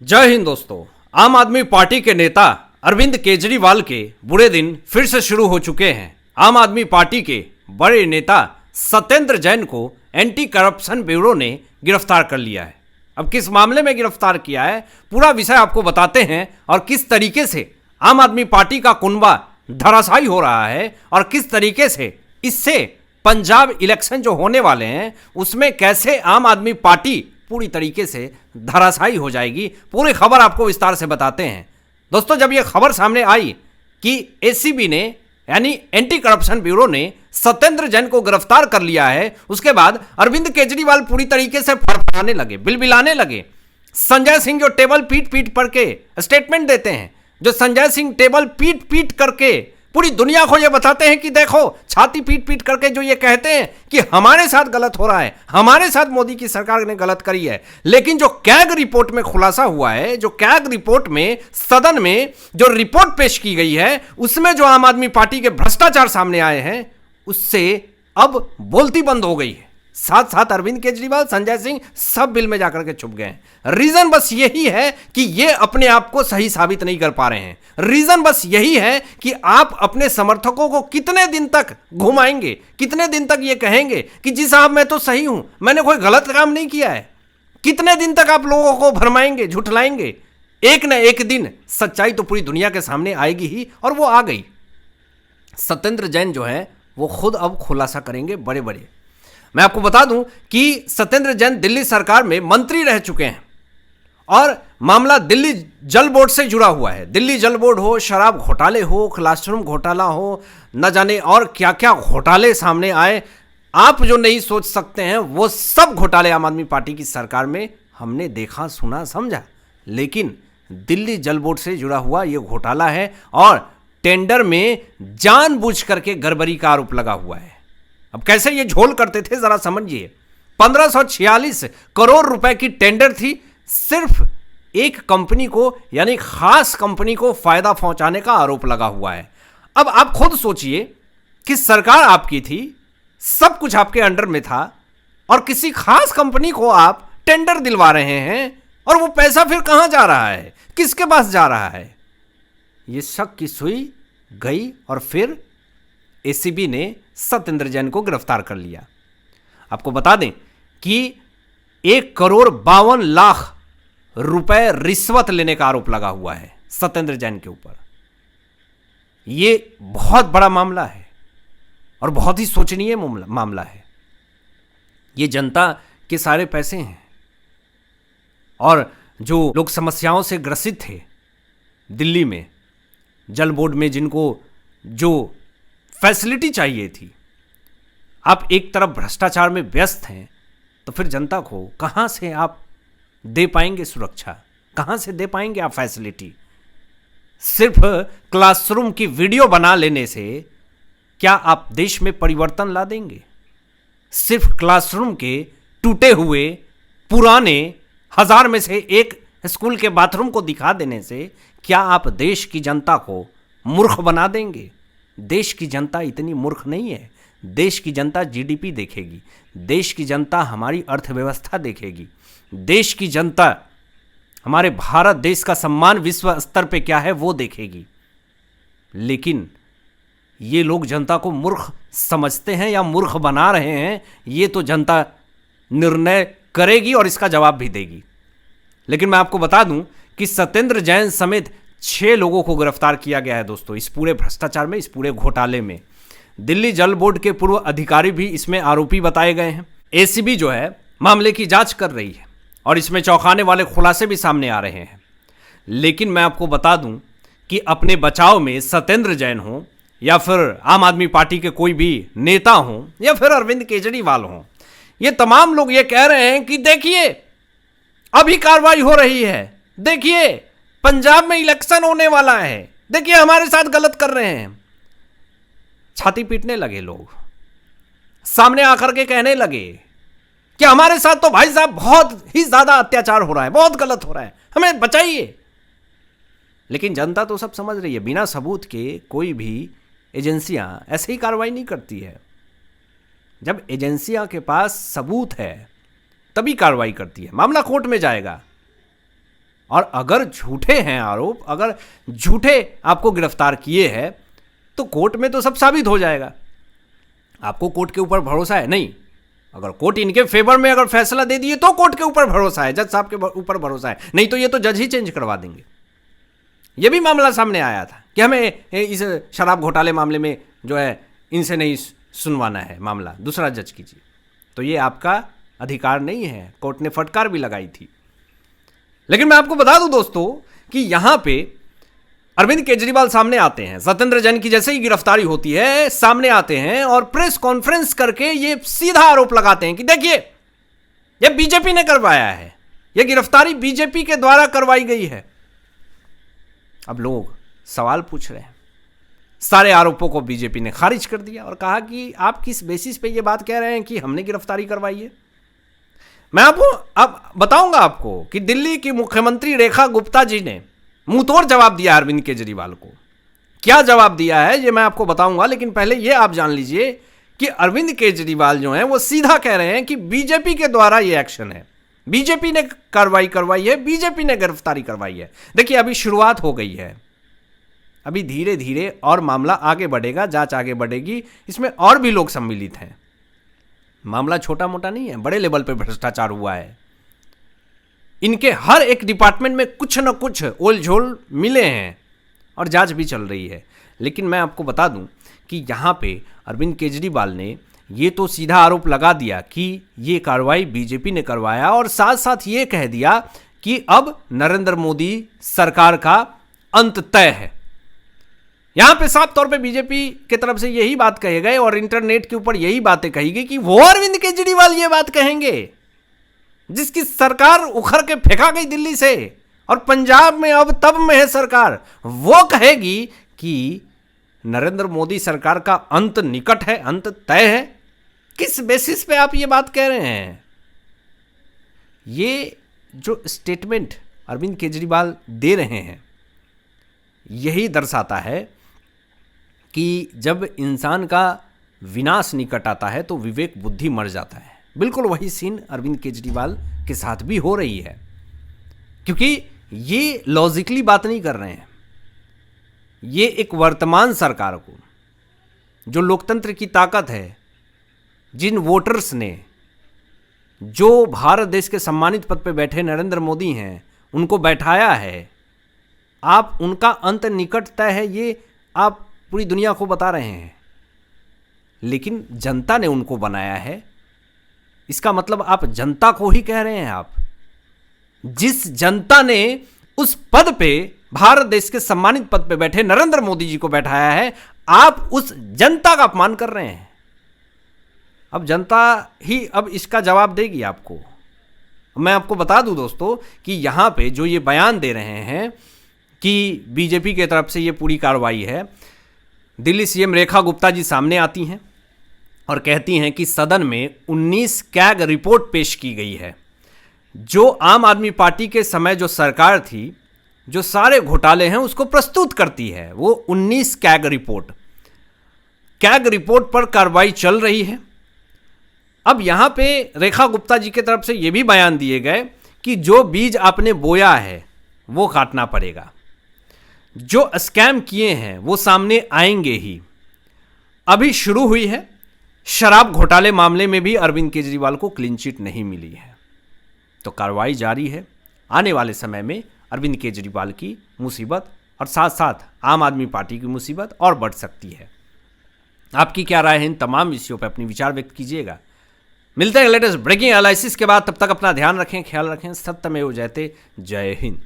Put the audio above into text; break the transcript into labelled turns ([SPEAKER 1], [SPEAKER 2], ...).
[SPEAKER 1] जय हिंद दोस्तों। आम आदमी पार्टी के नेता अरविंद केजरीवाल के बुरे दिन फिर से शुरू हो चुके हैं। आम आदमी पार्टी के बड़े नेता सत्येंद्र जैन को एंटी करप्शन ब्यूरो ने गिरफ्तार कर लिया है। अब किस मामले में गिरफ्तार किया है, पूरा विषय आपको बताते हैं और किस तरीके से आम आदमी पार्टी का कुनबा धराशायी हो रहा है और किस तरीके से इससे पंजाब इलेक्शन जो होने वाले हैं उसमें कैसे आम आदमी पार्टी पूरी तरीके से धराशायी हो जाएगी। पूरी खबर आपको विस्तार से बताते हैं। दोस्तों, जब यह खबर सामने आई कि एसीबी ने यानी एंटी करप्शन ब्यूरो ने सत्येंद्र जैन को गिरफ्तार कर लिया है, उसके बाद अरविंद केजरीवाल पूरी तरीके से फड़फड़ाने लगे, बिलबिलाने लगे। संजय सिंह जो टेबल पीट पीट पर के स्टेटमेंट देते हैं, जो संजय सिंह टेबल पीट पीट करके पूरी दुनिया को ये बताते हैं कि देखो, छाती पीट पीट करके जो ये कहते हैं कि हमारे साथ गलत हो रहा है, हमारे साथ मोदी की सरकार ने गलत करी है। लेकिन जो कैग रिपोर्ट में खुलासा हुआ है, जो कैग रिपोर्ट में सदन में जो रिपोर्ट पेश की गई है, उसमें जो आम आदमी पार्टी के भ्रष्टाचार सामने आए हैं, उससे अब बोलती बंद हो गई है। साथ साथ अरविंद केजरीवाल, संजय सिंह सब बिल में जाकर के छुप गए। रीजन बस यही है कि ये अपने आप को सही साबित नहीं कर पा रहे हैं। रीजन बस यही है कि आप अपने समर्थकों को कितने दिन तक घुमाएंगे, कितने दिन तक ये कहेंगे कि जी साहब मैं तो सही हूं, मैंने कोई गलत काम नहीं किया है। कितने दिन तक आप लोगों को भरमाएंगे, झुठलाएंगे। एक न एक दिन सच्चाई तो पूरी दुनिया के सामने आएगी ही, और वो आ गई। सत्येंद्र जैन जो है वो खुद अब खुलासा करेंगे बड़े बड़े। मैं आपको बता दूं कि सत्येंद्र जैन दिल्ली सरकार में मंत्री रह चुके हैं और मामला दिल्ली जल बोर्ड से जुड़ा हुआ है। दिल्ली जल बोर्ड हो, शराब घोटाले हो, क्लासरूम घोटाला हो, न जाने और क्या क्या घोटाले सामने आए, आप जो नहीं सोच सकते हैं वो सब घोटाले आम आदमी पार्टी की सरकार में हमने देखा, सुना, समझा। लेकिन दिल्ली जल बोर्ड से जुड़ा हुआ ये घोटाला है और टेंडर में जानबूझ करके गड़बड़ी का आरोप लगा हुआ है। अब कैसे ये झोल करते थे जरा समझिए। 1546 करोड़ रुपए की टेंडर थी, सिर्फ एक कंपनी को यानी खास कंपनी को फायदा पहुंचाने का आरोप लगा हुआ है। अब आप खुद सोचिए कि सरकार आपकी थी, सब कुछ आपके अंडर में था और किसी खास कंपनी को आप टेंडर दिलवा रहे हैं और वो पैसा फिर कहां जा रहा है, किसके पास जा रहा है। ये शक की सुई गई और फिर एसीबी ने सत्येंद्र जैन को गिरफ्तार कर लिया। आपको बता दें कि 1,52,00,000 रुपए रिश्वत लेने का आरोप लगा हुआ है सत्येंद्र जैन के ऊपर। यह बहुत बड़ा मामला है और बहुत ही शोचनीय मामला है। यह जनता के सारे पैसे हैं और जो लोग समस्याओं से ग्रसित थे दिल्ली में जल बोर्ड में, जिनको जो फैसिलिटी चाहिए थी, आप एक तरफ भ्रष्टाचार में व्यस्त हैं, तो फिर जनता को कहां से आप दे पाएंगे सुरक्षा, कहां से दे पाएंगे आप फैसिलिटी। सिर्फ क्लासरूम की वीडियो बना लेने से क्या आप देश में परिवर्तन ला देंगे? सिर्फ क्लासरूम के टूटे हुए पुराने 1000 में से एक स्कूल के बाथरूम को दिखा देने से क्या आप देश की जनता को मूर्ख बना देंगे? देश की जनता इतनी मूर्ख नहीं है। देश की जनता जीडीपी देखेगी, देश की जनता हमारी अर्थव्यवस्था देखेगी, देश की जनता हमारे भारत देश का सम्मान विश्व स्तर पे क्या है वो देखेगी। लेकिन ये लोग जनता को मूर्ख समझते हैं या मूर्ख बना रहे हैं, ये तो जनता निर्णय करेगी और इसका जवाब भी देगी। लेकिन मैं आपको बता दूं कि सत्येंद्र जैन समेत 6 लोगों को गिरफ्तार किया गया है दोस्तों, इस पूरे भ्रष्टाचार में, इस पूरे घोटाले में। दिल्ली जल बोर्ड के पूर्व अधिकारी भी इसमें आरोपी बताए गए हैं। एसीबी जो है मामले की जांच कर रही है और इसमें चौंकाने वाले खुलासे भी सामने आ रहे हैं। लेकिन मैं आपको बता दूं कि अपने बचाव में सत्येंद्र जैन हो या फिर आम आदमी पार्टी के कोई भी नेता हो या फिर अरविंद केजरीवाल हो, ये तमाम लोग ये कह रहे हैं कि देखिए अभी कार्रवाई हो रही है, देखिए पंजाब में इलेक्शन होने वाला है, देखिए हमारे साथ गलत कर रहे हैं। छाती पीटने लगे लोग, सामने आकर के कहने लगे कि हमारे साथ तो भाई साहब बहुत ही ज्यादा अत्याचार हो रहा है, बहुत गलत हो रहा है, हमें बचाइए। लेकिन जनता तो सब समझ रही है, बिना सबूत के कोई भी एजेंसियां ऐसे ही कार्रवाई नहीं करती है। जब एजेंसियां के पास सबूत है तभी कार्रवाई करती है। मामला कोर्ट में जाएगा, और अगर झूठे हैं आरोप, अगर झूठे आपको गिरफ्तार किए हैं, तो कोर्ट में तो सब साबित हो जाएगा। आपको कोर्ट के ऊपर भरोसा है? नहीं। अगर कोर्ट इनके फेवर में अगर फैसला दे दिए तो कोर्ट के ऊपर भरोसा है, जज साहब के ऊपर भरोसा है, नहीं तो ये तो जज ही चेंज करवा देंगे। ये भी मामला सामने आया था कि हमें इस शराब घोटाले मामले में जो है इनसे नहीं सुनवाना है मामला, दूसरा जज कीजिए। तो ये आपका अधिकार नहीं है, कोर्ट ने फटकार भी लगाई थी। लेकिन मैं आपको बता दूं दोस्तों कि यहां पे अरविंद केजरीवाल सामने आते हैं, सत्येंद्र जैन की जैसे ही गिरफ्तारी होती है सामने आते हैं और प्रेस कॉन्फ्रेंस करके ये सीधा आरोप लगाते हैं कि देखिए ये बीजेपी ने करवाया है, ये गिरफ्तारी बीजेपी के द्वारा करवाई गई है। अब लोग सवाल पूछ रहे हैं, सारे आरोपों को बीजेपी ने खारिज कर दिया और कहा कि आप किस बेसिस पे ये बात कह रहे हैं कि हमने गिरफ्तारी करवाई है। मैं आपको अब बताऊंगा आपको कि दिल्ली की मुख्यमंत्री रेखा गुप्ता जी ने मुंहतोड़ जवाब दिया अरविंद केजरीवाल को। क्या जवाब दिया है ये मैं आपको बताऊंगा, लेकिन पहले ये आप जान लीजिए कि अरविंद केजरीवाल जो हैं वो सीधा कह रहे हैं कि बीजेपी के द्वारा ये एक्शन है, बीजेपी ने कार्रवाई करवाई है, बीजेपी ने गिरफ्तारी करवाई है। देखिए अभी शुरुआत हो गई है, अभी धीरे धीरे और मामला आगे बढ़ेगा, जांच आगे बढ़ेगी, इसमें और भी लोग सम्मिलित हैं। मामला छोटा मोटा नहीं है, बड़े लेवल पे भ्रष्टाचार हुआ है। इनके हर एक डिपार्टमेंट में कुछ न कुछ ओल झोल मिले हैं और जांच भी चल रही है। लेकिन मैं आपको बता दूं कि यहाँ पे अरविंद केजरीवाल ने ये तो सीधा आरोप लगा दिया कि ये कार्रवाई बीजेपी ने करवाया और साथ साथ ये कह दिया कि अब नरेंद्र मोदी सरकार का अंत तय है। यहां पे साफ तौर पे बीजेपी की तरफ से यही बात कहे गए और इंटरनेट के ऊपर यही बातें कही गई कि वो अरविंद केजरीवाल ये बात कहेंगे जिसकी सरकार उखड़ के फेंका गई दिल्ली से और पंजाब में अब तब में है सरकार, वो कहेगी कि नरेंद्र मोदी सरकार का अंत निकट है, अंत तय है। किस बेसिस पे आप ये बात कह रहे हैं? ये जो स्टेटमेंट अरविंद केजरीवाल दे रहे हैं यही दर्शाता है कि जब इंसान का विनाश निकट आता है तो विवेक बुद्धि मर जाता है। बिल्कुल वही सीन अरविंद केजरीवाल के साथ भी हो रही है, क्योंकि ये लॉजिकली बात नहीं कर रहे हैं। ये एक वर्तमान सरकार को, जो लोकतंत्र की ताकत है, जिन वोटर्स ने, जो भारत देश के सम्मानित पद पे बैठे नरेंद्र मोदी हैं, उनको बैठाया है, आप उनका अंत निकट तय है ये आप पूरी दुनिया को बता रहे हैं। लेकिन जनता ने उनको बनाया है, इसका मतलब आप जनता को ही कह रहे हैं। आप जिस जनता ने उस पद पे, भारत देश के सम्मानित पद पे बैठे नरेंद्र मोदी जी को बैठाया है, आप उस जनता का अपमान कर रहे हैं। अब जनता ही अब इसका जवाब देगी आपको। मैं आपको बता दूं दोस्तों कि यहां पे जो ये बयान दे रहे हैं कि बीजेपी की तरफ से ये पूरी कार्रवाई है, दिल्ली सीएम रेखा गुप्ता जी सामने आती हैं और कहती हैं कि सदन में 19 कैग रिपोर्ट पेश की गई है। जो आम आदमी पार्टी के समय जो सरकार थी, जो सारे घोटाले हैं उसको प्रस्तुत करती है, वो 19 कैग रिपोर्ट पर कार्रवाई चल रही है। अब यहां पे रेखा गुप्ता जी की तरफ से ये भी बयान दिए गए कि जो बीज आपने बोया है वो काटना पड़ेगा, जो स्कैम किए हैं वो सामने आएंगे ही। अभी शुरू हुई है, शराब घोटाले मामले में भी अरविंद केजरीवाल को क्लीन चिट नहीं मिली है, तो कार्रवाई जारी है। आने वाले समय में अरविंद केजरीवाल की मुसीबत और साथ साथ आम आदमी पार्टी की मुसीबत और बढ़ सकती है। आपकी क्या राय है इन तमाम विषयों पर? अपनी विचार व्यक्त कीजिएगा। मिलते हैं लेटेस्ट ब्रेकिंग एनालिसिस के बाद, तब तक अपना ध्यान रखें, ख्याल रखें। सत्यमेव जयते। जय हिंद।